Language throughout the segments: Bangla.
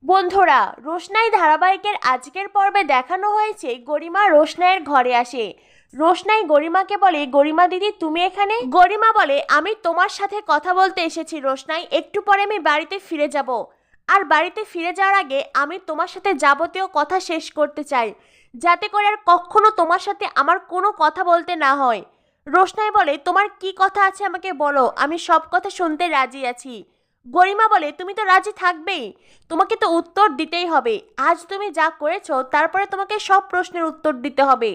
বন্ধুরা, রোশনাই ধারাবাহিকের আজকের পর্বে দেখানো হয়েছে গরিমা রোশনাইয়ের ঘরে আসে। রোশনাই গরিমাকে বলে, গরিমা দিদি তুমি এখানে? গরিমা বলে, আমি তোমার সাথে কথা বলতে এসেছি রোশনাই, একটু পরে আমি বাড়িতে ফিরে যাব। আর বাড়িতে ফিরে যাওয়ার আগে আমি তোমার সাথে যাবতীয় কথা শেষ করতে চাই, যাতে করে আর কখনো তোমার সাথে আমার কোনো কথা বলতে না হয়। রোশনাই বলে, তোমার কি কথা আছে আমাকে বলো, আমি সব কথা শুনতে রাজি আছি। গরিমা বলে, তুমি তো রাজি থাকবেই, তোমাকে তো উত্তর দিতেই হবে। আজ তুমি যা করেছো তারপরে তোমাকে সব প্রশ্নের উত্তর দিতে হবে।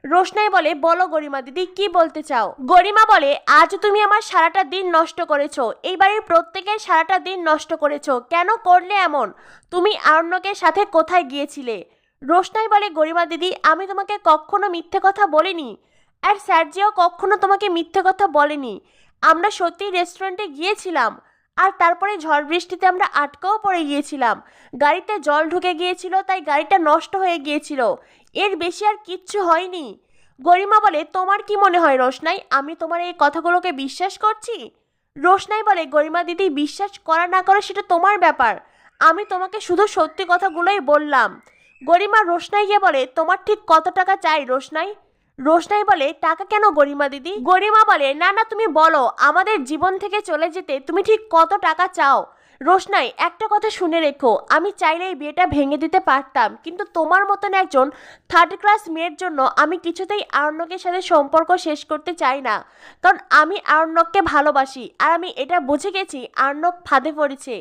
রোশনাই বলে, বলো গরিমা দিদি কি বলতে চাও? গরিমা বলে, আজ তুমি আমার সারাটা দিন নষ্ট করেছো, এই বাড়ির প্রত্যেকের সারাটা দিন নষ্ট করেছো। কেন করলে এমন? তুমি আরণ্যকের সাথে কোথায় গিয়েছিলে? রোশনাই বলে, গরিমা দিদি আমি তোমাকে কখনো মিথ্যে কথা বলিনি, আর স্যারজিও কখনো তোমাকে মিথ্যে কথা বলেনি। আমরা সত্যি রেস্টুরেন্টে গিয়েছিলাম, আর তারপরে ঝড় বৃষ্টিতে আমরা আটকেও পড়ে গিয়েছিলাম। গাড়িতে জল ঢুকে গিয়েছিল, তাই গাড়িটা নষ্ট হয়ে গিয়েছিল, এর বেশি আর কিচ্ছু হয়নি। গরিমা বলে, তোমার কি মনে হয় রোশনাই, আমি তোমার এই কথাগুলোকে বিশ্বাস করছি? রোশনাই বলে, গরিমা দিদি বিশ্বাস করা না করা সেটা তোমার ব্যাপার, আমি তোমাকে শুধু সত্যি কথাগুলোই বললাম। গরিমা রোশনাইকে বলে, তোমার ঠিক কত টাকা চাই রোশনাই? রোশনাই বলে, টাকা কেন গরিমা দিদি? গরিমা বলে, না না তুমি বলো, আমাদের জীবন থেকে চলে যেতে তুমি ঠিক কত টাকা চাও? রোশনাই, একটা কথা শুনে রেখো, আমি চাইলে এই বিয়েটা ভেঙে দিতে পারতাম, কিন্তু তোমার মতন একজন থার্ড ক্লাস মেয়ের জন্য আমি কিছুতেই আরণ্যকের সাথে সম্পর্ক শেষ করতে চাই না। কারণ আমি আরণ্যককে ভালোবাসি, আর আমি এটা বুঝে গেছি আরণ্যক ফাঁদে পড়েছে,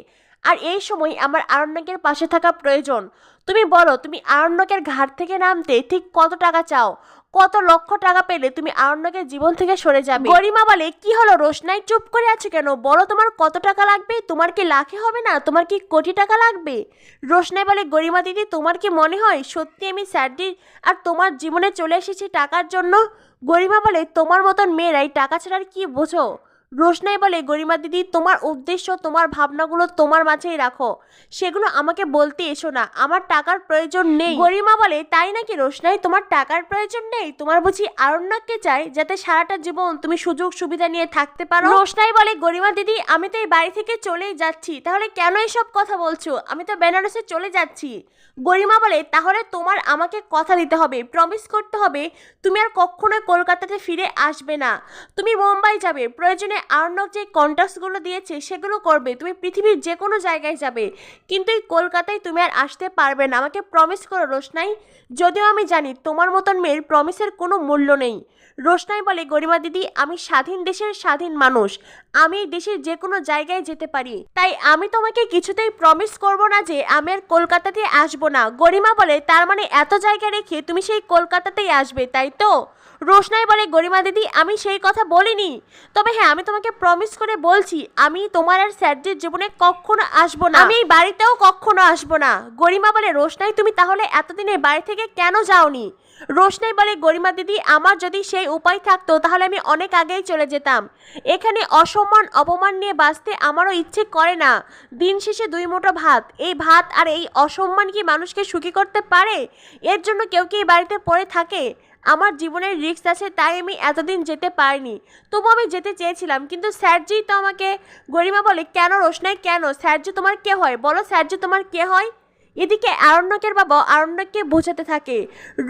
আর এই সময় আমার আরণ্যকের পাশে থাকা প্রয়োজন। তুমি বলো, তুমি আরণ্যকের ঘাট থেকে নামতে ঠিক কত টাকা চাও? কত লক্ষ টাকা পেলে তুমি আরণ্যকের জীবন থেকে সরে যাবে? গরিমা বলে, কি হলো রোশনাই, চুপ করে আছো কেন? বলো তোমার কত টাকা লাগবে? তোমার কি লাখে হবে না, তোমার কি কোটি টাকা লাগবে? রোশনাই বলে, গরিমা দিদি তোমার কি মনে হয় সত্যি আমি স্যারদির আর তোমার জীবনে চলে এসেছি টাকার জন্য? গরিমা বলে, তোমার মতন মেয়েরাই টাকা ছাড়া আর কি বোঝো? রোশনাই বলে, গরিমা দিদি তোমার উদ্দেশ্য, তোমার ভাবনাগুলো তোমার মাঝেই রাখো, সেগুলো আমাকে বলতে এসো না, আমার টাকার প্রয়োজন নেই। গরিমা বলে, তাই নাকি রোশনাই, তোমার টাকার প্রয়োজন নেই? তোমার বুঝি আরণ্যককে চাই, যাতে সারাটা জীবন তুমি সুযোগ সুবিধা নিয়ে থাকতে পারো? রোশনাই বলে, গরিমা দিদি আমি তো এই বাড়ি থেকে চলেই যাচ্ছি, তাহলে কেন এসব কথা বলছো? আমি তো বেনারসে চলে যাচ্ছি। গরিমা বলে, তাহলে তোমার আমাকে কথা দিতে হবে, প্রমিস করতে হবে তুমি আর কখনো কলকাতাতে ফিরে আসবে না, তুমি মুম্বাই যাবে, প্রয়োজনে আরণ্যক যে কন্ট্যাক্টসগুলো দিয়েছে সেগুলো করবে, তুমি পৃথিবীর যে কোনো জায়গায় যাবে, কিন্তু এই কলকাতায় তুমি আর আসতে পারবে না। আমাকে প্রমিস করো রোশনাই। যদিও আমি জানি তোমার মতন মেয়ের প্রমিসের কোনো মূল্য নেই। রোশনাই বলে, গরিমা দিদি আমি স্বাধীন দেশের স্বাধীন মানুষ, আমি এই দেশের যে কোনো জায়গায় যেতে পারি, তাই আমি তোমাকে কিছুতেই প্রমিস করব না যে আমি আর কলকাতাতে আসবো না। গরিমা বলে, তার মানে এত জায়গা রেখে তুমি সেই কলকাতাতেই আসবে, তাই তো? রোশনাই বলে, গরিমা দিদি আমি সেই কথা বলিনি, তবে হ্যাঁ আমি তোমাকে প্রমিস করে বলছি আমি তোমার আর স্যারজির জীবনে কখনো আসবো না, আমি এই বাড়িতেও কখনো আসবো না। গরিমা বলে, রোশনাই তুমি তাহলে এতদিনে বাড়ি থেকে কেন যাওনি? রোশনাই বলে, গরিমা দিদি আমার যদি সেই উপায় থাকতো তাহলে আমি অনেক আগেই চলে যেতাম, এখানে অসম্মান অপমান নিয়ে বাঁচতে আমারও ইচ্ছে করে না। দিন শেষে দুই মুঠো ভাত, এই ভাত আর এই অসম্মান কি মানুষকে সুখী করতে পারে? এর জন্য কেউ কি এই বাড়িতে পড়ে থাকে? আমার জীবনের রিস্ক আছে, তাই আমি এতদিন যেতে পারিনি, তবু আমি যেতে চেয়েছিলাম, কিন্তু স্যারজি তো আমাকে। গরিমা বলে, কেন রোশনাই কেন? স্যারজি তোমার কে হয় বলো, স্যারজি তোমার কে হয়? এদিকে আরণ্যকের বাবা আরণ্যককে বোঝাতে থাকে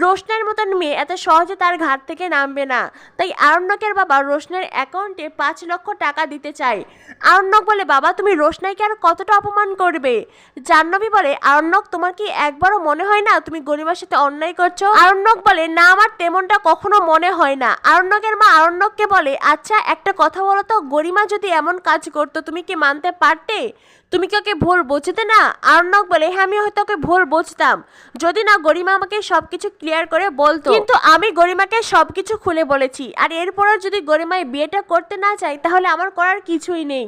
রোশনের মতন মেয়ে এত সহজে তার ঘাট থেকে নামবে না, তাই আরণ্যকের বাবা রোশনের অ্যাকাউন্টে 5 লক্ষ টাকা দিতে চায়। আরণ্যক বলে, বাবা তুমি রোশনাইকে আর কতটা অপমান করবে? জাহ্নবী বলে, আরণ্যক তোমার কি একবারও মনে হয় না তুমি গরিমার সাথে অন্যায় করছো? আরণ্যক বলে, না আমার তেমনটা কখনো মনে হয় না। আরণ্যকের মা আরণ্যককে বলে, আচ্ছা একটা কথা বলো তো, গরিমা যদি এমন কাজ করতো তুমি কি মানতে পারতে? তুমি কি ওকে ভুল বুঝতে না? আরণ্যক বলে, হ্যাঁ আমি হয়তো ওকে ভুল বুঝতাম যদি না গরিমা আমাকে সবকিছু ক্লিয়ার করে বলতো, কিন্তু আমি গরিমাকে সবকিছু খুলে বলেছি, আর এরপরও যদি গরিমায় বিয়েটা করতে না চাই তাহলে আমার করার কিছুই নেই।